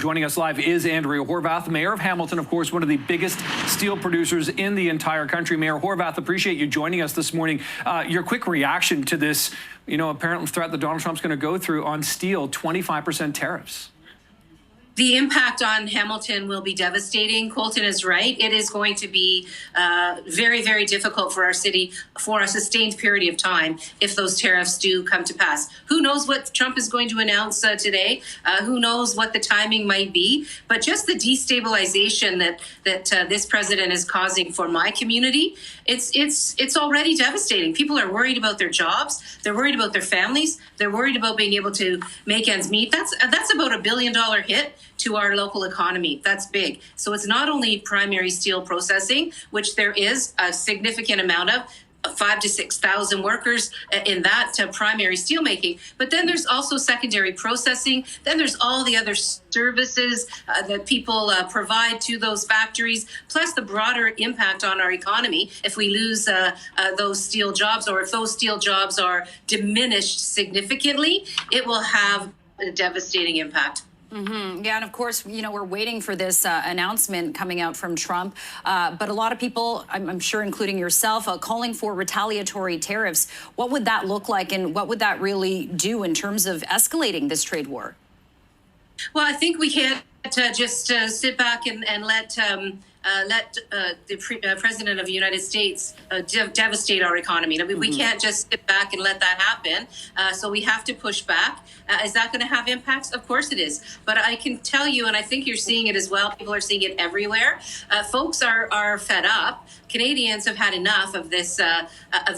Joining us live is Andrea Horwath, Mayor of Hamilton, of course, one of the biggest steel producers in the entire country. Mayor Horwath, appreciate you joining us this morning. Your quick reaction to this, apparent threat that Donald Trump's going to go through on steel, 25% tariffs. The impact on Hamilton will be devastating. Colton is right. It is going to be very, very difficult for our city for a sustained period of time if those tariffs do come to pass. Who knows what Trump is going to announce today? Who knows what the timing might be? But just the destabilization that this president is causing for my community, it's already devastating. People are worried about their jobs. They're worried about their families. They're worried about being able to make ends meet. That's about $1 billion hit to our local economy. That's big. So it's not only primary steel processing, which there is a significant amount of, 5,000 to 6,000 workers in that primary steelmaking. But then there's also secondary processing. Then there's all the other services that people provide to those factories, plus the broader impact on our economy if we lose those steel jobs, or if those steel jobs are diminished significantly, it will have a devastating impact. Mm-hmm. Yeah, and of course, we're waiting for this announcement coming out from Trump. But a lot of people, I'm sure including yourself, calling for retaliatory tariffs. What would that look like, and what would that really do in terms of escalating this trade war? Well, I think we can't just sit back and let the President of the United States devastate our economy. I mean, we can't just sit back and let that happen. So we have to push back. Is that going to have impacts? Of course it is. But I can tell you, and I think you're seeing it as well, people are seeing it everywhere. Folks are fed up. Canadians have had enough of this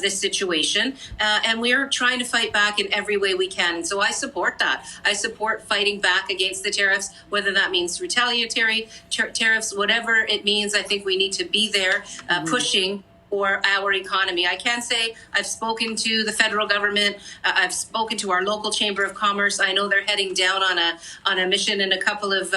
situation, and we're trying to fight back in every way we can. And so I support that. I support fighting back against the tariffs, whether that means retaliatory tariffs, whatever it means. I think we need to be there pushing for our economy. I can say I've spoken to the federal government. I've spoken to our local chamber of commerce. I know they're heading down on a mission in a couple of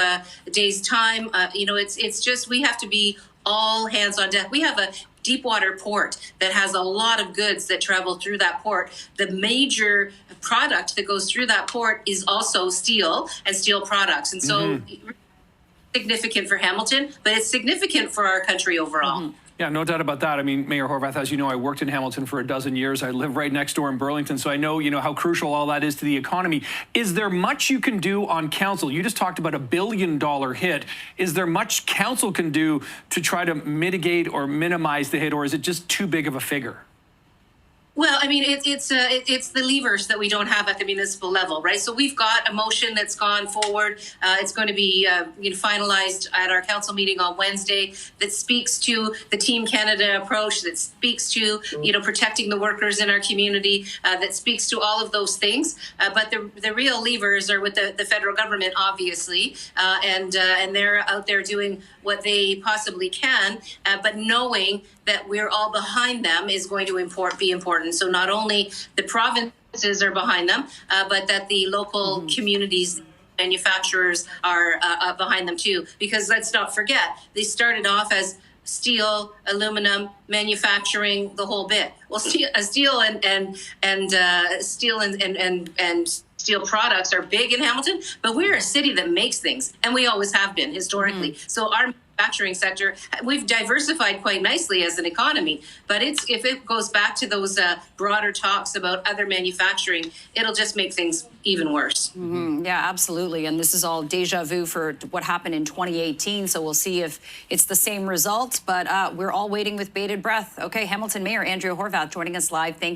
days' time. It's just we have to be all hands on deck. We have a deepwater port that has a lot of goods that travel through that port. The major product that goes through that port is also steel and steel products. And so significant for Hamilton, but it's significant for our country overall. Yeah, no doubt about that. I mean, Mayor Horwath, as you know, I worked in Hamilton for a dozen years. I live right next door in Burlington, so I know, how crucial all that is to the economy. Is there much you can do on council? You just talked about $1 billion hit. Is there much council can do to try to mitigate or minimize the hit, or is it just too big of a figure? Well, I mean, it's the levers that we don't have at the municipal level, right? So we've got a motion that's gone forward. It's going to be finalized at our council meeting on Wednesday that speaks to the Team Canada approach, that speaks to, protecting the workers in our community, that speaks to all of those things. But the real levers are with the federal government, obviously, and they're out there doing what they possibly can, but knowing that we're all behind them is going to be important. So not only the provinces are behind them, but that the local communities, manufacturers are behind them too. Because let's not forget, they started off as steel, aluminum, manufacturing, the whole bit. Well, steel and steel products are big in Hamilton, but we're a city that makes things, and we always have been historically. So our manufacturing sector, we've diversified quite nicely as an economy, but if it goes back to those broader talks about other manufacturing, it'll just make things even worse. Yeah, absolutely. And this is all deja vu for what happened in 2018. So we'll see if it's the same result, but we're all waiting with bated breath. Okay, Hamilton Mayor Andrea Horwath joining us live. Thank you.